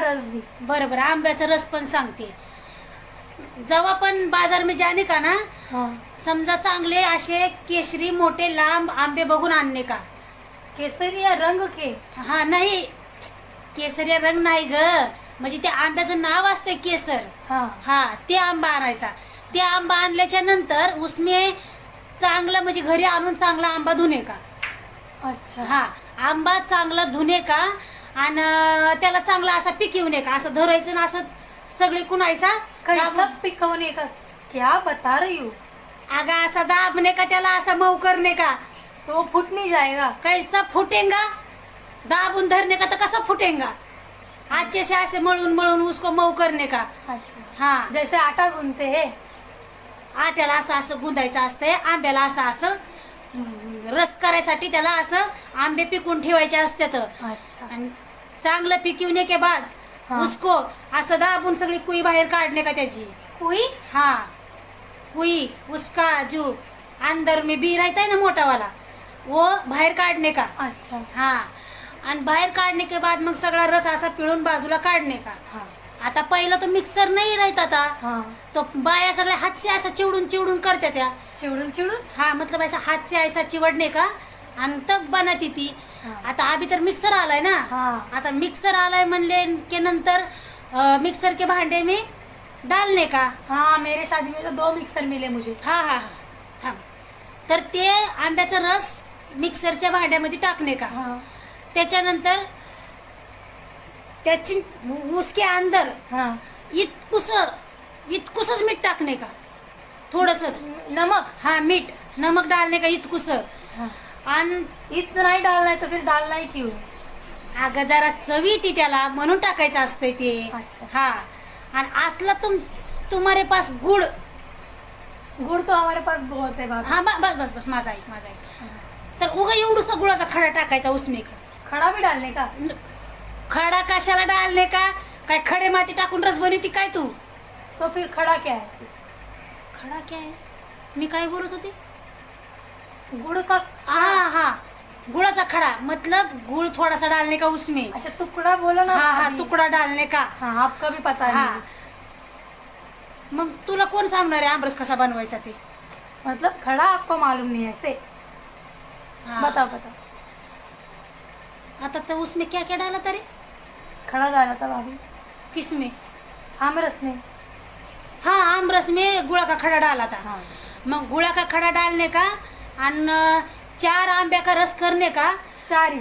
रस भी। बरोबर, आंब्याचा रस पण सांगते। जेव्हा पण बाजार में जाने का ना, हाँ। समजा चांगले असे केशरी मोठे लांब आंबे बघून आणणे का। केसरी या रंग के? हा नाही, केसरी रंग नाही ग, म्हणजे त्या आंब्याचं नाव असते केसर। हाँ। हा, ते आंबा आणायचा। ते आंबा आणल्याच्या नंतर उसमे चांगलं म्हणजे घरी आणून चांगला आंबा धुणे का। अच्छा। हा, आंबा चांगला धुणे का आणि त्याला चांगला असा पिकवणे का, असं धरायचं ना, असं सगळी कुणायचा कैसा पिकवने का? क्या बता रही हो? आगा असा दाबने का, त्याला असा मऊ करणे का। तो वो फूट नहीं जाएगा? कैसा फुटेगा, दाबून धरने का तो कैसा फुटेगा। अच्छे से ऐसे मळून मळून उसको मऊ करने का। अच्छा, हा, जैसे आटा गूंथते हैं। आट्याला असं असं गुंदायचं असतंय, आंब्याला असं असं रस करायसाठी त्याला असं आंबे पिकून ठेवायचे असतात। अच्छा। आणि चांगलं पिकवणे के बाद हाँ। उसको असं दाबून सगळी कुई बाहेर काढणे का त्याची। कुई? हाँ, कुई उसका जो अंदर में बी रहता है ना मोटा वाला, वो बाहेर काढणे का। अच्छा। हाँ, आणि बाहेर काढणे के बाद मग सगळा रस असा पिळून बाजूला काढणे का। हाँ। आता पहिला तो मिक्सर नाही राहत, आता हाँ। तो बाया सगळ्या हात से असं चिवडून चिवडून करते त्या। चिवडून चिवडून? हाँ, मतलब ऐसा हाथ से ऐसा चिवड़ने का आणि तब बनती ती। हाँ। आता अभी तर मिक्सर आलाय ना। हाँ। आता मिक्सर आलाय म्हणले के नंतर मिक्सर के भांडे में डालने का। हाँ, मेरे शादी में तो 2 मिक्सर मिले मुझे। हा हा हा, थांब। तर ते आंब्याचा रस मिक्सरच्या भांड्यामध्ये टाकणे का। हाँ। त्याच्यानंतर त्याची उसके अंदर हाँ। इतकुसच मीठ टाकणे का, थोडसच नमक? हाँ, मीठ नमक डालने का इतकुस। हाँ। आणि इतना ही डालना है तो फिर डालना ही क्यों? अगं जरा चवी ती त्याला म्हणून टाकायचं असतंय ते। अच्छा। हा, आणि असला तुम्हारे पास गुड़, गुड़ तो हमारे पास बहुत है भाभी। हा बस बस बस, माझा ऐक, तर उगा एवढूसा गुळाचा खडा टाकायचा उसमें का। खड़ा भी डालने का? खडा कशाला डालणे का, काय खडे माती टाकून रस बनवती काय तू। तो फिर खड़ा क्या है? खडा क्या है, मी काय बोलत होते। गुड़ का? हाँ हाँ, गुड़ाचा खड़ा मतलब गुड़ थोड़ा सा डालने का उसमें। अच्छा, टुकड़ा बोलो ना। हाँ हाँ, भाभी। तुकडा डालने का। हाँ, आपका भी पता है हाँ, मुझे। मग तुला कोण सांगणार आहे आमरस कसा बनवायचा ते। मतलब खड़ा आपको मालूम नहीं है ऐसे? हाँ। बताओ बताओ। आता तो उसमें क्या क्या डाला था रे। खड़ा डाला था भाभी। किसमें। आमरस में। हाँ, आमरस में गुड़ा का खड़ा डाला था। हाँ। मग गुड़ा का खड़ा डालने का आणि 4 आंब्या का रस करने का। 4 ही?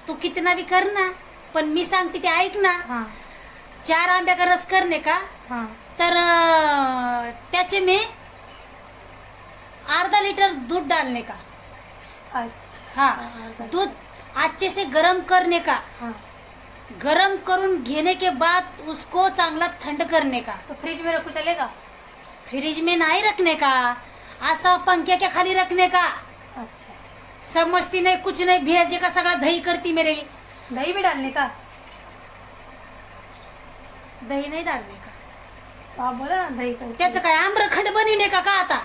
तू कितना भी करना, पण मी सांगते ते ऐक ना। हाँ। 4 आंब्या का रस करने का, हाँ। तर त्याचे में अर्धा लीटर दूध डालने का। अच्छा। हाँ, दूध अच्छे से गरम करने का। हाँ। गरम करून घेने के बाद उसको चांगला थंड करने का। तो फ्रिज में रखो चलेगा? फ्रिज में नहीं रखने का, ऐसा पंखे के खाली रखने का। अच्छा अच्छा। समझती नहीं, कुछ नहीं, भेजे का सगळा दही करती मेरे। दही भी डालने का? दही नहीं डालने का, तो आप बोला ना दही का। त्याचं काय आम्रखंड बनविणे का आता,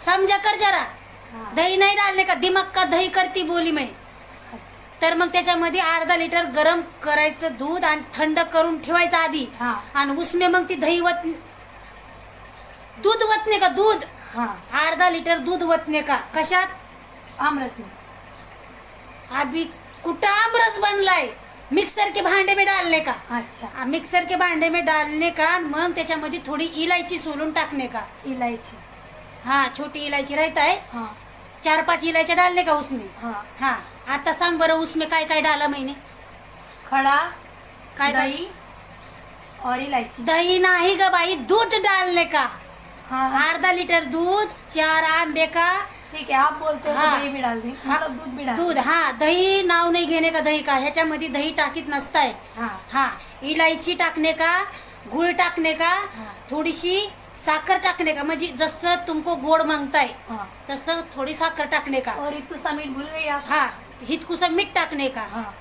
समझा कर जरा। हाँ। दही नहीं डालने का, दिमाग का दही करती बोली मैं। अच्छा। तर मग त्याच्यामध्ये अर्धा लिटर गरम करायचं दूध आणि थंड करून ठेवायचं आधी। हाँ। आणि उसमें मग ती दही दूध वतने का, दूध हाँ। अर्धा लिटर दूध वतने का। कशात, आमरस में। अभी कुठं आमरस बनलाय, मिक्सर के भांडे में डालने का। अच्छा। मिक्सर के भांडे में डालने का, मग त्याच्यामध्ये थोडी इलायची सोलून टाकने का। इलायची? हाँ, छोटी इलायची रहता है, हाँ। 4-5 इलायच्या डालने का उसमें। हाँ। हाँ, आता सांग बरं उसमें काय काय डाला मैंने। खड़ा, काय काय? दही और इलायची। दही नाही ग बाई, दूध डालने का। हाँ। अर्धा लिटर दूध, 4 आंबे का। ठीक है, आप बोलते हो तो हाँ। दही भी डाल दी, हाँ। मतलब दूध भी डाल दूध, हाँ, दही नाव नाही घेणे का दही का, ह्याच्यामध्ये दही टाकीत नसताय। हाँ। हाँ, इलायची टाकने का, गुड़ टाकने का, हाँ। थोडीशी साखर टाकने का, म्हणजे जसं तुमको गोड मांगताय हाँ। तसं थोडी साखर टाकने का। और इतू सा मीठ भूल गई आप। हाँ, हितकुसा मीठ टाकने का। हाँ।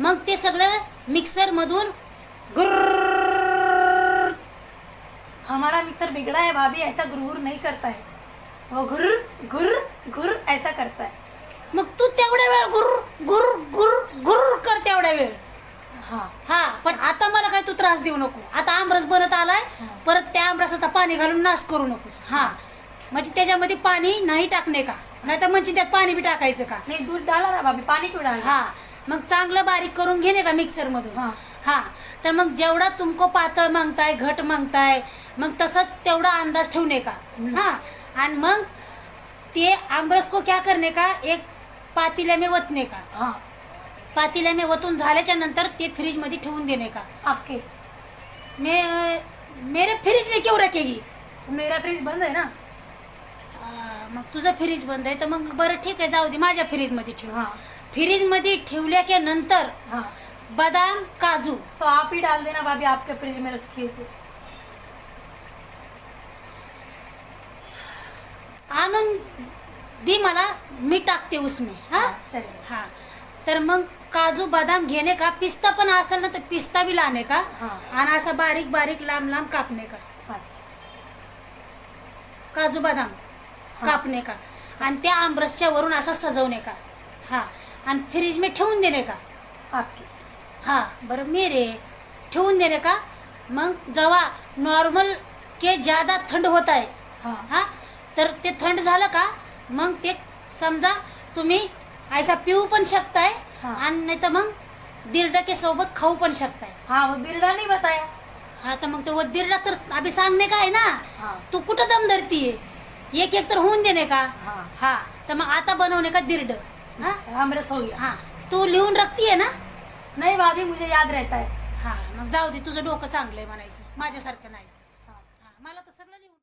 मग ते सगळं मिक्सर मधून गुर्र। हमारा मिक्सर बिगड़ा है भाभी, ऐसा गुरगुर नहीं करता है, वो घुर घुर घुर ऐसा करता है। मग तू तेवढ्या वेळ गुर्र गुर्र गुर्र गुर्र कर थोडा वेळ. हाँ हा पण आता मला काय तू त्रास देऊ नको. आता आमरस बनत आलाय, परत त्या आमरसाचा पाणी घालून नाश करू नको. हा म्हणजे त्याच्यामध्ये पाणी नाही टाकणे का, नाही तर म्हणजे त्यात पाणी बी टाकायचं का. नहीं, दूध डाला ना भाभी, पानी क्यों डाला? हा मग चांगलं बारीक करून घेणे का मिक्सर मधून. हा. हा तर मग जेवढा तुमको पातळ मागताय, घट मागताय, मग तसं तेवढा अंदाज ठेवणे का. हा आणि मग ते आमरस को क्या करणे का, एक पातील्या में वतने का. हाँ पातील्या में वतून झाल्याच्या नंतर ते फ्रीज मध्ये ठेवून देणे का. आपके मेरे फ्रीज में क्यों रखेगी. मेरा फ्रिज बंद है ना. मग तुझं फ्रीज बंद आहे तर मग बरं ठीक आहे, जाऊ दे, माझ्या फ्रीज मध्ये ठेव. हाँ फ्रीज मध्ये ठेवल्याच्या नंतर हाँ, बदाम काजू तो आप ही डाल देना भाभी, आपके फ्रिज में रखी है तो. आणून दी मला, मी टाकते उसमें. हा चलिए. हा तर मग काजू बदाम घेणे का, पिस्ता पण असेल ना तर पिस्ता बी लाने का. हा. आणि असं बारीक बारीक लांब लांब कापणे का, अच्छा. काजू बदाम कापणे का, आणि त्या आमरसच्या वरून असं सजवणे का. हा आणि फ्रीज में ठेवून देणे का. आपकी. हा बरं मेरे ठेवून देणे का. मग जेव्हा नॉर्मल के ज्यादा थंड होत आहे, हाँ हा तर ते थंड झालं का मग ते समजा तुम्ही ऐसा पिऊ पण शकताय, हा. आणि नाही तर मग दिरडा के सोबत खाऊ पण शकताय. हाँ, वो बिरडा नहीं बताया. हा तर मग तो दिरडा तर अभी सांगणे का आहे ना. हाँ तू कुठं दम धरतीये, एक एक तर होऊन देणे का. हाँ. हा तर मग आता बनवणे का दिरड. हा अच्छा, आमरस हो गया. हा तू लिहून रखतीये ना. नहीं भाभी, मुझे याद रहता है. हा मग जाऊ दे, तुझं डोकं चांगलंय म्हणायचं, माझ्यासारखं नाही.